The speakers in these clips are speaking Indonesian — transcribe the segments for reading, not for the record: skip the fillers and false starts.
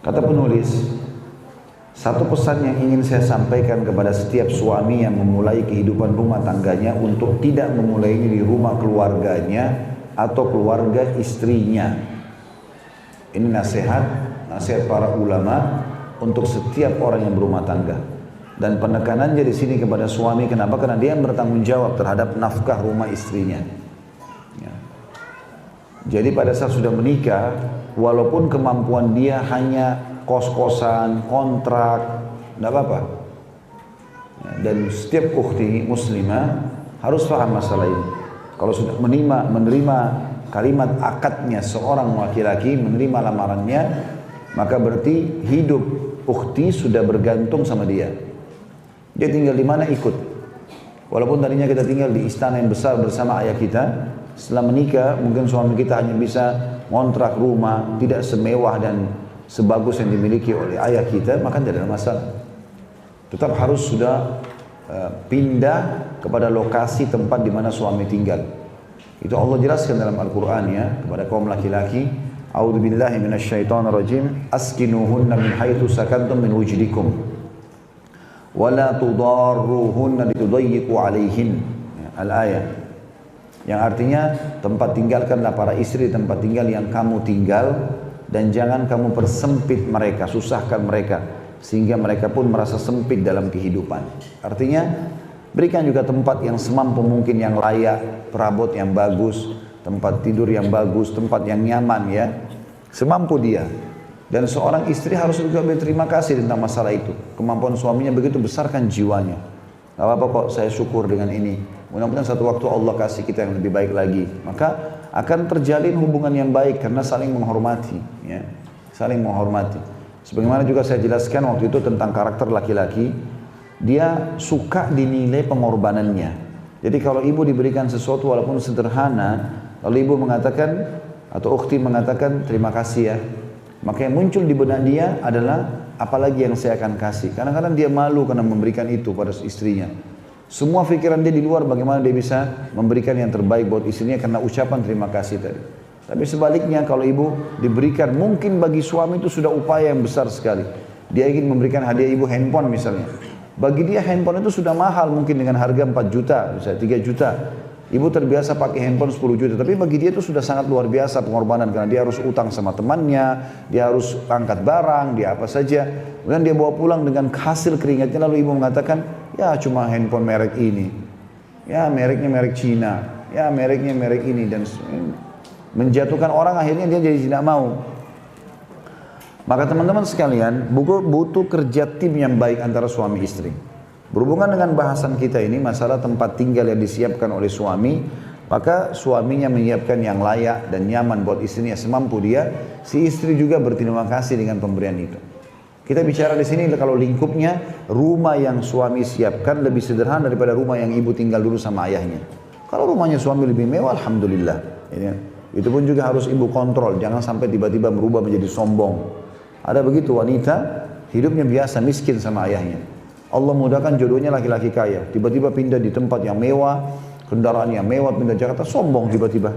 Kata penulis, satu pesan yang ingin saya sampaikan kepada setiap suami yang memulai kehidupan rumah tangganya untuk tidak memulainya di rumah keluarganya atau keluarga istrinya. Ini nasihat para ulama untuk setiap orang yang berumah tangga. Dan penekanannya di sini kepada suami, kenapa? Karena dia yang bertanggung jawab terhadap nafkah rumah istrinya. Ya. Jadi pada saat sudah menikah, walaupun kemampuan dia hanya kos-kosan, kontrak, tidak apa-apa. Ya, dan setiap ukhti muslimah harus paham masalah ini. Kalau sudah menerima kalimat akadnya seorang laki-laki, menerima lamarannya, maka berarti hidup ukhti sudah bergantung sama dia. Dia tinggal di mana ikut. Walaupun tadinya kita tinggal di istana yang besar bersama ayah kita, setelah menikah mungkin suami kita hanya bisa ngontrak rumah, tidak semewah dan sebagus yang dimiliki oleh ayah kita, maka tidak ada masalah. Tetap harus sudah pindah kepada lokasi tempat di mana suami tinggal. Itu Allah jelaskan dalam Al-Quran ya, kepada kaum laki-laki, A'udzubillahi minasyaitonirrajim, askinuhunna min haitsu sakantum min wujdikum wa la tudarruhunna litudayyiqu alaihin. Al-ayat. Yang artinya, tempat tinggalkanlah para istri tempat tinggal yang kamu tinggal, dan jangan kamu persempit mereka, susahkan mereka, sehingga mereka pun merasa sempit dalam kehidupan. Artinya, berikan juga tempat yang semampu mungkin, yang layak, perabot yang bagus, tempat tidur yang bagus, tempat yang nyaman ya, semampu dia. Dan seorang istri harus juga berterima kasih tentang masalah itu. Kemampuan suaminya begitu besarkan jiwanya. Gak apa-apa kok, saya syukur dengan ini. Mudah-mudahan satu waktu Allah kasih kita yang lebih baik lagi. Maka akan terjalin hubungan yang baik karena saling menghormati, ya, saling menghormati. Sebagaimana juga saya jelaskan waktu itu tentang karakter laki-laki, dia suka dinilai pengorbanannya. Jadi kalau ibu diberikan sesuatu walaupun sederhana, lalu ibu mengatakan atau ukhti mengatakan terima kasih ya, maka yang muncul di benak dia adalah apalagi yang saya akan kasih. Kadang-kadang dia malu karena memberikan itu pada istrinya. Semua pikiran dia di luar bagaimana dia bisa memberikan yang terbaik buat istrinya karena ucapan terima kasih tadi. Tapi sebaliknya kalau ibu diberikan, mungkin bagi suami itu sudah upaya yang besar sekali. Dia ingin memberikan hadiah ibu handphone misalnya. Bagi dia handphone itu sudah mahal, mungkin dengan harga 4 juta, misalnya 3 juta. Ibu terbiasa pakai handphone 10 juta, tapi bagi dia itu sudah sangat luar biasa pengorbanan. Karena dia harus utang sama temannya, dia harus angkat barang, dia apa saja. Kemudian dia bawa pulang dengan hasil keringatnya, lalu ibu mengatakan, ya cuma handphone merek ini, ya mereknya merek Cina, ya mereknya merek ini. Dan menjatuhkan orang, akhirnya dia jadi tidak mau. Maka teman-teman sekalian, butuh kerja tim yang baik antara suami istri. Berhubungan dengan bahasan kita ini, masalah tempat tinggal yang disiapkan oleh suami, maka suaminya menyiapkan yang layak dan nyaman buat istrinya semampu dia, si istri juga berterima kasih dengan pemberian itu. Kita bicara di sini kalau lingkupnya, rumah yang suami siapkan lebih sederhana daripada rumah yang ibu tinggal dulu sama ayahnya. Kalau rumahnya suami lebih mewah, alhamdulillah. Itu pun juga harus ibu kontrol, jangan sampai tiba-tiba berubah menjadi sombong. Ada begitu wanita, hidupnya biasa miskin sama ayahnya. Allah mudahkan jodohnya laki-laki kaya, tiba-tiba pindah di tempat yang mewah, kendaraan yang mewah, pindah Jakarta, sombong tiba-tiba.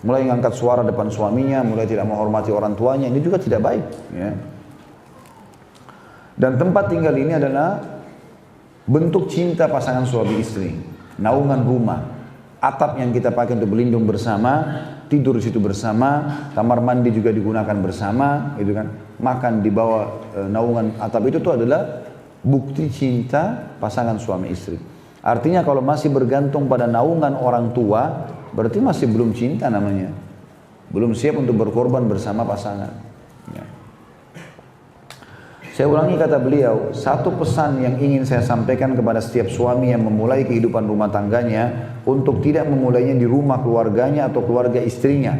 Mulai ngangkat suara depan suaminya, mulai tidak menghormati orang tuanya, ini juga tidak baik. Ya. Dan tempat tinggal ini adalah bentuk cinta pasangan suami istri, naungan rumah, atap yang kita pakai untuk berlindung bersama, tidur di situ bersama, kamar mandi juga digunakan bersama, gitu kan. Makan di bawah naungan atap itu tuh adalah bukti cinta pasangan suami istri. Artinya kalau masih bergantung pada naungan orang tua, berarti masih belum cinta namanya. Belum siap untuk berkorban bersama pasangan. Ya. Saya ulangi kata beliau, satu pesan yang ingin saya sampaikan kepada setiap suami yang memulai kehidupan rumah tangganya untuk tidak memulainya di rumah keluarganya atau keluarga istrinya.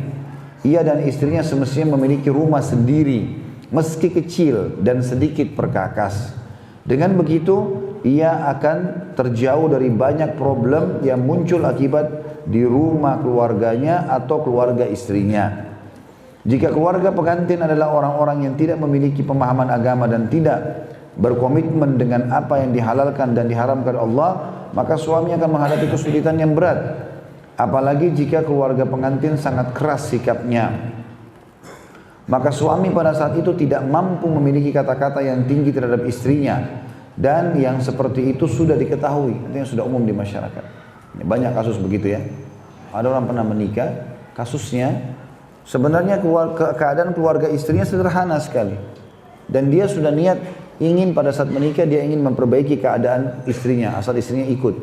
Ia dan istrinya semestinya memiliki rumah sendiri, meski kecil dan sedikit perkakas. Dengan begitu, ia akan terjauh dari banyak problem yang muncul akibat di rumah keluarganya atau keluarga istrinya. Jika keluarga pengantin adalah orang-orang yang tidak memiliki pemahaman agama dan tidak berkomitmen dengan apa yang dihalalkan dan diharamkan Allah, maka suami akan menghadapi kesulitan yang berat. Apalagi jika keluarga pengantin sangat keras sikapnya. Maka suami pada saat itu tidak mampu memiliki kata-kata yang tinggi terhadap istrinya. Dan yang seperti itu sudah diketahui, itu yang sudah umum di masyarakat. Banyak kasus begitu ya. Ada orang pernah menikah, kasusnya sebenarnya keadaan keluarga istrinya sederhana sekali. Dan dia sudah niat ingin pada saat menikah dia ingin memperbaiki keadaan istrinya, asal istrinya ikut.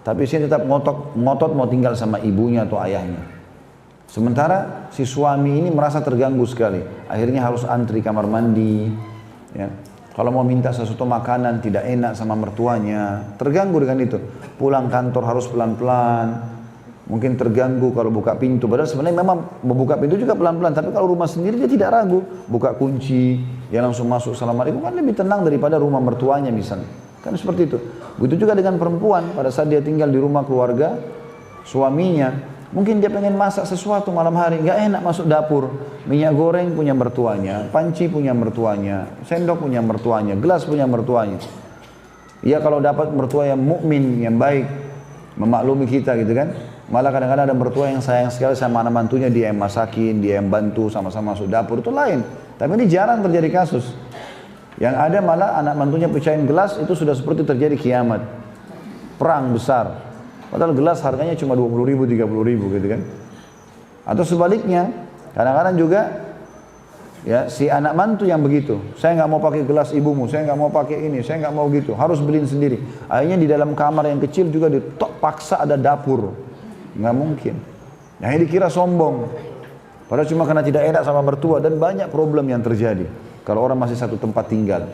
Tapi istrinya tetap ngotot mau tinggal sama ibunya atau ayahnya. Sementara si suami ini merasa terganggu sekali. Akhirnya harus antri kamar mandi. Ya. Kalau mau minta sesuatu makanan tidak enak sama mertuanya. Terganggu dengan itu. Pulang kantor harus pelan-pelan. Mungkin terganggu kalau buka pintu. Padahal sebenarnya memang membuka pintu juga pelan-pelan. Tapi kalau rumah sendiri dia tidak ragu. Buka kunci, dia langsung masuk assalamualaikum. Kan lebih tenang daripada rumah mertuanya misalnya. Kan seperti itu. Begitu juga dengan perempuan. Pada saat dia tinggal di rumah keluarga suaminya. Mungkin dia pengen masak sesuatu malam hari, nggak enak masuk dapur. Minyak goreng punya mertuanya, panci punya mertuanya, sendok punya mertuanya, gelas punya mertuanya. Ya kalau dapat mertua yang mukmin, yang baik, memaklumi kita gitu kan. Malah kadang-kadang ada mertua yang sayang sekali sama anak mantunya, dia yang masakin, dia yang bantu, sama-sama masuk dapur, itu lain. Tapi ini jarang terjadi kasus. Yang ada malah anak mantunya pecahin gelas, itu sudah seperti terjadi kiamat. Perang besar. Padahal gelas harganya cuma 20 ribu, 30 ribu gitu kan. Atau sebaliknya, kadang-kadang juga ya si anak mantu yang begitu. Saya nggak mau pakai gelas ibumu, saya nggak mau pakai ini, saya nggak mau gitu. Harus beliin sendiri. Akhirnya di dalam kamar yang kecil juga paksa ada dapur. Nggak mungkin. Yang dikira sombong. Padahal cuma karena tidak enak sama mertua dan banyak problem yang terjadi. Kalau orang masih satu tempat tinggal.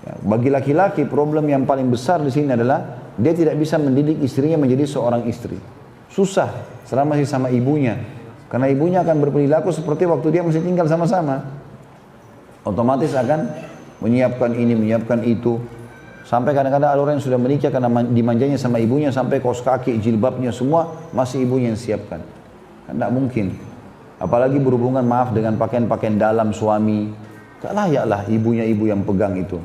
Ya, bagi laki-laki problem yang paling besar di sini adalah dia tidak bisa mendidik istrinya menjadi seorang istri. Susah selama masih sama ibunya. Karena ibunya akan berperilaku seperti waktu dia masih tinggal sama-sama. Otomatis akan menyiapkan ini, menyiapkan itu. Sampai kadang-kadang ada orang yang sudah menikah karena dimanjanya sama ibunya. Sampai kaos kaki, jilbabnya semua masih ibunya yang siapkan. Kan tidak mungkin. Apalagi berhubungan maaf dengan pakaian-pakaian dalam suami. Tak layaklah ibunya ibu yang pegang itu.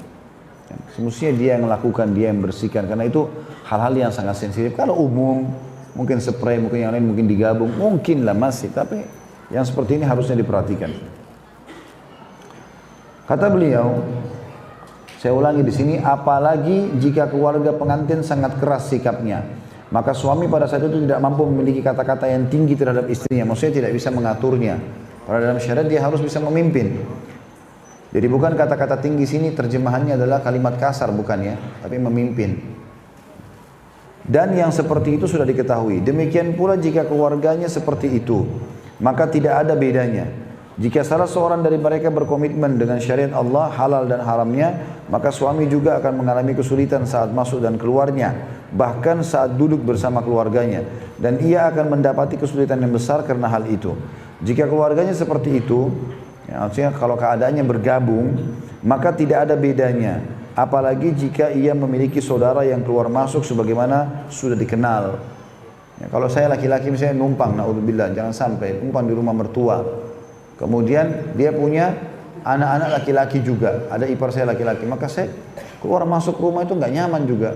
Semestinya dia yang melakukan, dia yang bersihkan. Karena itu hal-hal yang sangat sensitif. Kalau umum, mungkin spray, mungkin yang lain, mungkin digabung, mungkin lah masih. Tapi yang seperti ini harusnya diperhatikan. Kata beliau, saya ulangi di sini, apalagi jika keluarga pengantin sangat keras sikapnya, maka suami pada saat itu tidak mampu memiliki kata-kata yang tinggi terhadap istrinya. Maksudnya tidak bisa mengaturnya. Karena dalam syariat dia harus bisa memimpin. Jadi bukan kata-kata tinggi sini terjemahannya adalah kalimat kasar bukan ya, tapi memimpin. Dan yang seperti itu sudah diketahui. Demikian pula jika keluarganya seperti itu, maka tidak ada bedanya. Jika salah seorang dari mereka berkomitmen dengan syariat Allah halal dan haramnya, maka suami juga akan mengalami kesulitan saat masuk dan keluarnya, bahkan saat duduk bersama keluarganya, dan ia akan mendapati kesulitan yang besar karena hal itu. Jika keluarganya seperti itu, ya, artinya kalau keadaannya bergabung, maka tidak ada bedanya. Apalagi jika ia memiliki saudara yang keluar masuk sebagaimana sudah dikenal. Ya, kalau saya laki-laki misalnya numpang, naudzubillah, jangan sampai numpang di rumah mertua. Kemudian dia punya anak-anak laki-laki juga, ada ipar saya laki-laki, maka saya keluar masuk rumah itu nggak nyaman juga.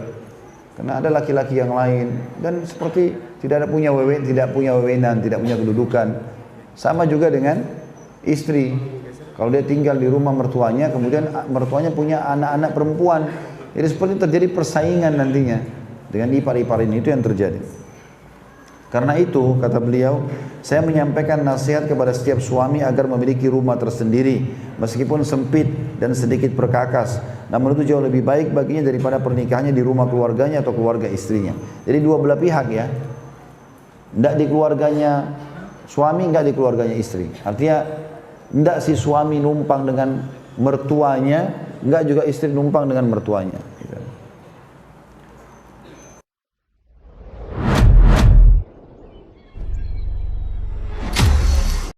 Karena ada laki-laki yang lain dan seperti tidak punya wewenang, tidak punya kedudukan. Sama juga dengan istri, kalau dia tinggal di rumah mertuanya, kemudian mertuanya punya anak-anak perempuan, jadi seperti terjadi persaingan nantinya dengan ipar-ipar ini, itu yang terjadi. Karena itu, kata beliau, saya menyampaikan nasihat kepada setiap suami agar memiliki rumah tersendiri, meskipun sempit dan sedikit perkakas, namun itu jauh lebih baik baginya daripada pernikahannya di rumah keluarganya atau keluarga istrinya. Jadi dua belah pihak ya, tidak di keluarganya suami, tidak di keluarganya istri. Artinya tidak si suami numpang dengan mertuanya, enggak juga istri numpang dengan mertuanya.